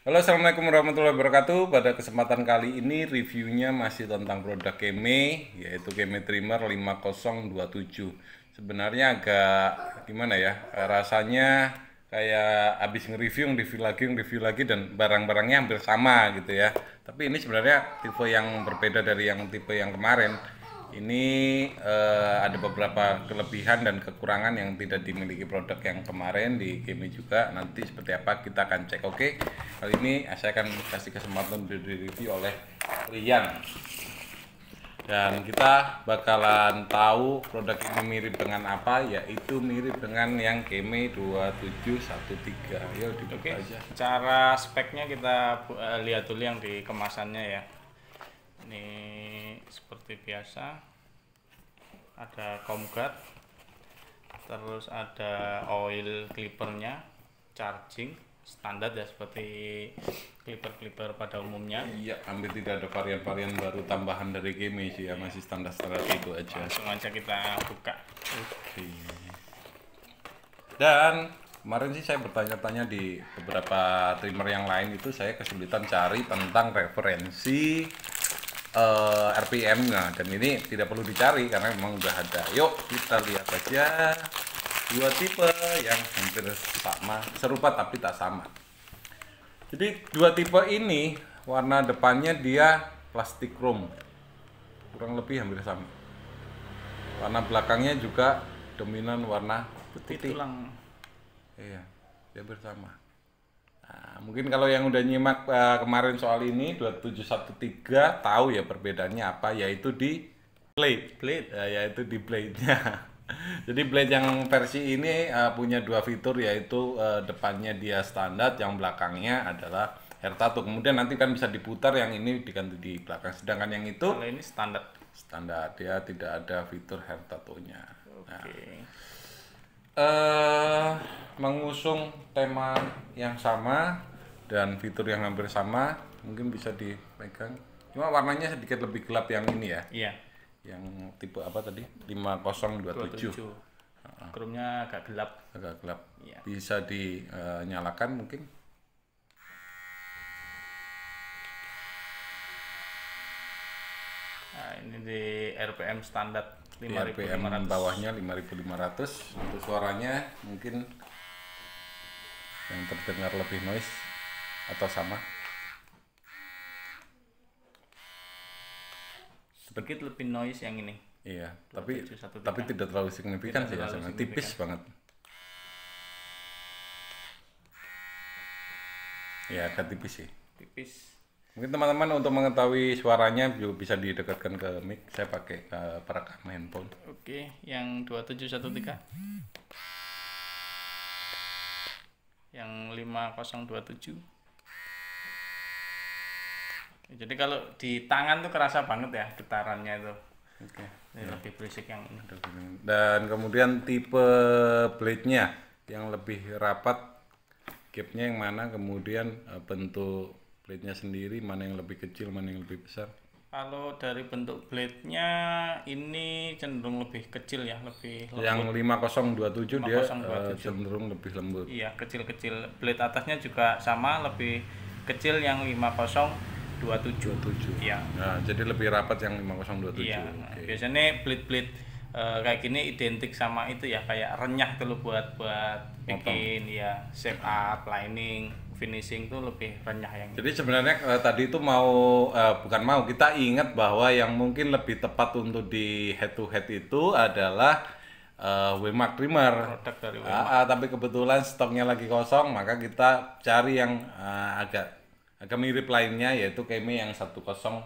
Halo, assalamualaikum warahmatullahi wabarakatuh. Pada kesempatan kali ini reviewnya masih tentang produk Keme, yaitu Keme Trimmer 5027. Sebenarnya agak gimana ya, rasanya kayak abis nge-review lagi dan barang-barangnya hampir sama gitu ya. Tapi ini sebenarnya tipe yang berbeda dari yang tipe yang kemarin. Ini ada beberapa kelebihan dan kekurangan yang tidak dimiliki produk yang kemarin di Keme juga. Nanti seperti apa kita akan cek. Oke, kali ini saya akan kasih kesempatan di review oleh Rian. Dan kita bakalan tahu produk ini mirip dengan apa, yaitu mirip dengan yang Keme 2713. Yuk dibuka aja. Cara speknya kita lihat dulu yang di kemasannya ya. Ini seperti biasa, ada comb guard, terus ada oil clippernya, charging standar ya seperti clipper pada umumnya. Iya, hampir tidak ada varian-varian baru tambahan dari Keme sih ya, masih standar-standar itu aja. Langsung aja kita buka. Oke. Dan kemarin sih saya bertanya-tanya di beberapa trimmer yang lain, itu saya kesulitan cari tentang referensi RPM-nya, dan ini tidak perlu dicari karena memang udah ada. Yuk kita lihat aja dua tipe yang hampir sama, serupa tapi tak sama. Jadi dua tipe ini warna depannya dia plastik chrome, kurang lebih hampir sama. Warna belakangnya juga dominan warna putih. Tulang. Iya, dia bersama. Nah, mungkin kalau yang udah nyimak kemarin soal ini 2713 tahu ya perbedaannya apa, yaitu di blade. Yaitu di blade-nya. Jadi blade yang versi ini punya dua fitur, yaitu depannya dia standar, yang belakangnya adalah hair tattoo. Kemudian nanti kan bisa diputar, yang ini diganti di belakang. Sedangkan yang itu Kalau ini standar. dia tidak ada fitur hair tattoo-nya. Oke. Mengusung tema yang sama dan fitur yang hampir sama, mungkin bisa dipegang. Cuma warnanya sedikit lebih gelap yang ini ya. Iya. Yang tipe apa tadi? 5027. 27. Chrome-nya agak gelap. Agak gelap. Iya. Bisa dinyalakan mungkin. Nah, ini di RPM standar Di RPM 5500. bawahnya 5500. Untuk suaranya mungkin yang terdengar lebih noise atau sama. Sedikit lebih noise yang ini. Iya, tapi 2713. tidak terlalu signifikan sih terlalu hasilnya. signifikan. Tipis banget. Ya, agak tipis sih. Tipis. Mungkin teman-teman untuk mengetahui suaranya juga bisa didekatkan ke mic. Saya pakai perekam handphone. Oke, yang 2713. Yang 5027. Jadi kalau di tangan tuh kerasa banget ya getarannya itu. Oke. Ini lebih berisik yang ini. Dan kemudian tipe blade-nya yang lebih rapat, gapnya yang mana, kemudian bentuk blade-nya sendiri mana yang lebih kecil, mana yang lebih besar. Kalau dari bentuk blade-nya ini cenderung lebih kecil ya, lebih lembut. Yang 5027 dia 5027. cenderung lebih lembut. Iya, kecil-kecil. Blade atasnya juga sama, lebih kecil yang 5027. 27. Iya. Nah, jadi lebih rapat yang 5027. Iya. Oke. Biasanya blade-blade kayak gini identik sama itu ya, kayak renyah tuh buat bikin ya shape up, lining, finishing tuh lebih renyah yang Jadi sebenarnya tadi itu kita ingat bahwa yang mungkin lebih tepat untuk di head to head itu adalah Waymark Trimmer. produk dari Tapi kebetulan stoknya lagi kosong, maka kita cari yang agak mirip lainnya, yaitu Keme yang 2713.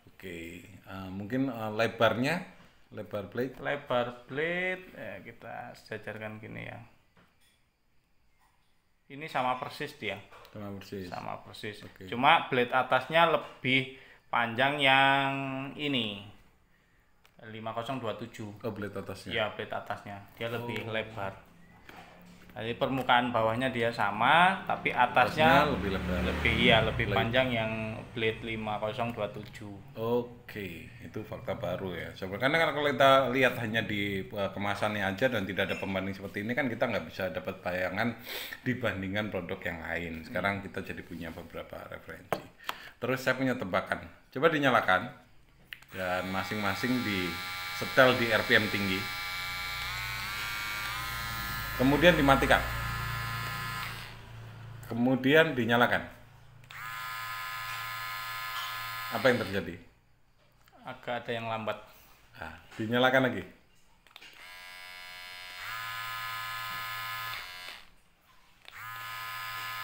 Oke, mungkin lebar blade. lebar blade ya, kita sejajarkan gini ya. Ini sama persis dia, Sama persis. sama persis. Oke. Cuma blade atasnya lebih panjang yang ini 5027. Oh, blade atasnya. Ya, blade atasnya dia lebih lebar. Jadi permukaan bawahnya dia sama, tapi atasnya lebih lebar. lebih panjang yang blade 5027. Oke, itu fakta baru ya. Karena kan kalau kita lihat hanya di kemasannya aja dan tidak ada pembanding seperti ini kan kita nggak bisa dapat bayangan dibandingkan produk yang lain. Sekarang kita jadi punya beberapa referensi. Terus saya punya tebakan. Coba dinyalakan dan masing-masing di setel di RPM tinggi. Kemudian dimatikan. Kemudian dinyalakan. Apa yang terjadi? Agak ada yang lambat. Nah, dinyalakan lagi.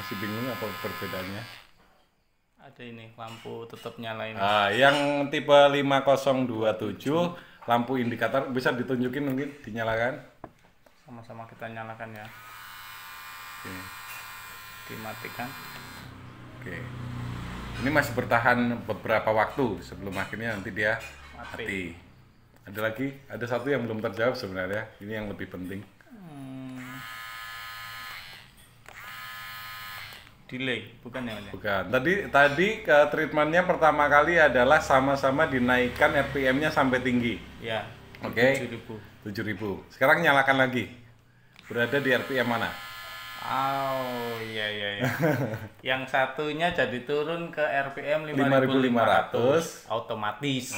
Masih bingung apa perbedaannya? Ada ini lampu tetap nyalain. Yang tipe 5027 lampu indikator bisa ditunjukin mungkin dinyalakan. Sama-sama kita nyalakan ya. Oke. Dimatikan. Oke. Ini masih bertahan beberapa waktu sebelum akhirnya nanti dia mati. Ada lagi? Ada satu yang belum terjawab sebenarnya. Ini yang lebih penting. Delay, bukan ya? Bukan. Tadi ke treatmentnya pertama kali adalah sama-sama dinaikkan RPM-nya sampai tinggi. Ya. Oke. 7.000. Sekarang nyalakan lagi. Berada di RPM mana? Oh, iya. Yang satunya jadi turun ke RPM 5.500 otomatis.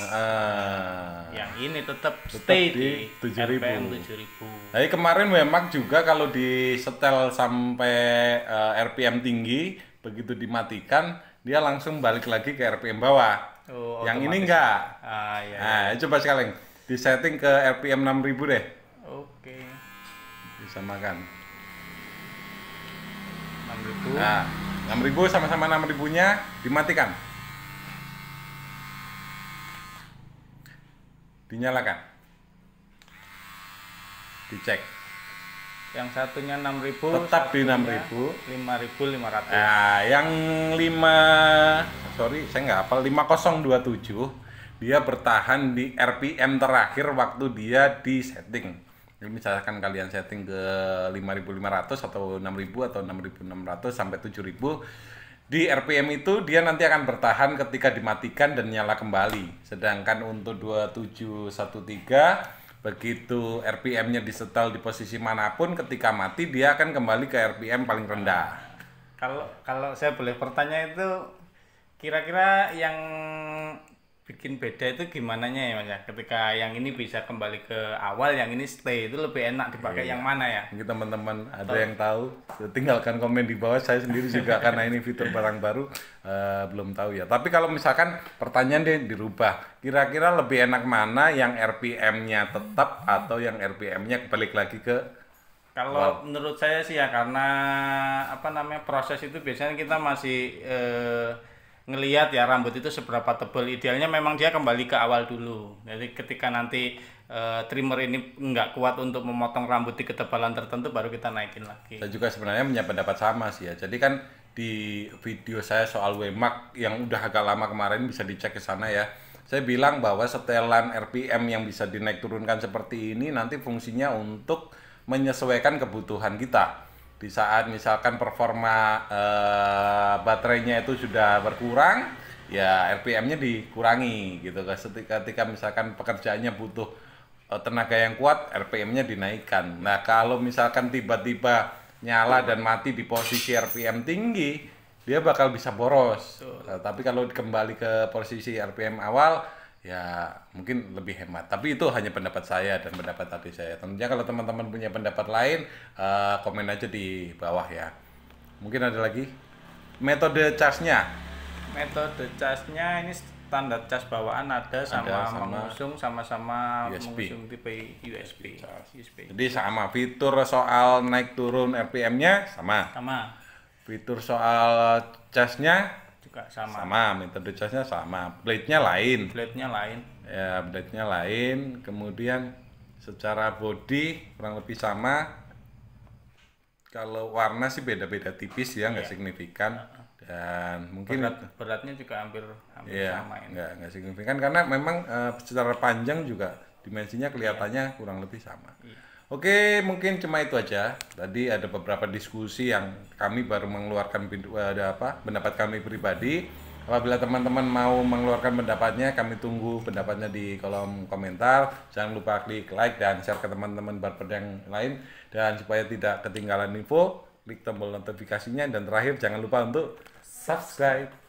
Yang ini tetap Tetap stay di di 7.000. RPM 7.000. Jadi kemarin memang juga kalau di setel sampai RPM tinggi, begitu dimatikan, dia langsung balik lagi ke RPM bawah. Oh, yang ini otomatis. enggak. Iya. Nah, coba sekalian disetting ke RPM 6.000 deh. Oke. Disamakan. 6.000. Nah, 6.000 sama-sama 6.000-nya dimatikan. Dinyalakan. Dicek. Yang satunya 6.000, Tetap di satunya 6.000. 5.500. Nah, yang saya nggak hafal, 5027 dia bertahan di RPM terakhir waktu dia di setting. Jadi misalkan kalian setting ke 5.500 atau 6.000 atau 6.600 sampai 7.000, di RPM itu dia nanti akan bertahan ketika dimatikan dan nyala kembali. Sedangkan untuk 2713 begitu RPM-nya disetel di posisi manapun, ketika mati dia akan kembali ke RPM paling rendah. Kalau saya boleh bertanya itu kira-kira yang bikin beda itu gimana ya Mas ya? Ketika yang ini bisa kembali ke awal, yang ini stay, itu lebih enak dipakai yang mana ya? Mungkin teman-teman ada yang tahu, tinggalkan komen di bawah. Saya sendiri juga karena ini fitur barang baru belum tahu ya. Tapi kalau misalkan pertanyaan dia dirubah, kira-kira lebih enak mana, yang RPM-nya tetap atau yang RPM-nya balik lagi ke Kalau menurut saya sih ya, karena proses itu biasanya kita masih ngelihat ya rambut itu seberapa tebal. Idealnya memang dia kembali ke awal dulu. Jadi ketika nanti trimmer ini nggak kuat untuk memotong rambut di ketebalan tertentu, baru kita naikin lagi. Saya juga sebenarnya punya pendapat sama sih ya. Jadi kan di video saya soal WMAX yang udah agak lama kemarin, bisa dicek ke sana ya. Saya bilang bahwa setelan RPM yang bisa dinaik turunkan seperti ini nanti fungsinya untuk menyesuaikan kebutuhan kita. Di saat misalkan performa baterainya itu sudah berkurang, ya RPM-nya dikurangi gitu. Ketika misalkan pekerjaannya butuh tenaga yang kuat, RPM-nya dinaikkan. Nah, kalau misalkan tiba-tiba nyala dan mati di posisi RPM tinggi, dia bakal bisa boros. Tapi kalau kembali ke posisi RPM awal, ya mungkin lebih hemat. Tapi itu hanya pendapat saya dan pendapat adik saya. Tentunya kalau teman-teman punya pendapat lain, komen aja di bawah ya. Mungkin ada lagi metode casnya. Metode casnya ini standar cas bawaan ada sama mengusung, sama-sama mengusung tipe USB. Jadi sama, fitur soal naik turun RPM-nya sama. Fitur soal casnya juga sama. Metode casnya sama. Blade-nya lain. Ya, blade-nya lain. Kemudian secara body kurang lebih sama. Kalau warna sih beda-beda tipis ya, nggak signifikan. Dan mungkin beratnya juga hampir ya, sama ini. Nggak signifikan karena memang secara panjang juga dimensinya kelihatannya kurang lebih sama. Oke, mungkin cuma itu aja. Tadi ada beberapa diskusi yang kami baru mengeluarkan pendapat kami pribadi. Apabila teman-teman mau mengeluarkan pendapatnya, kami tunggu pendapatnya di kolom komentar. Jangan lupa klik like dan share ke teman-teman barber yang lain. Dan supaya tidak ketinggalan info, klik tombol notifikasinya. Dan terakhir, jangan lupa untuk subscribe.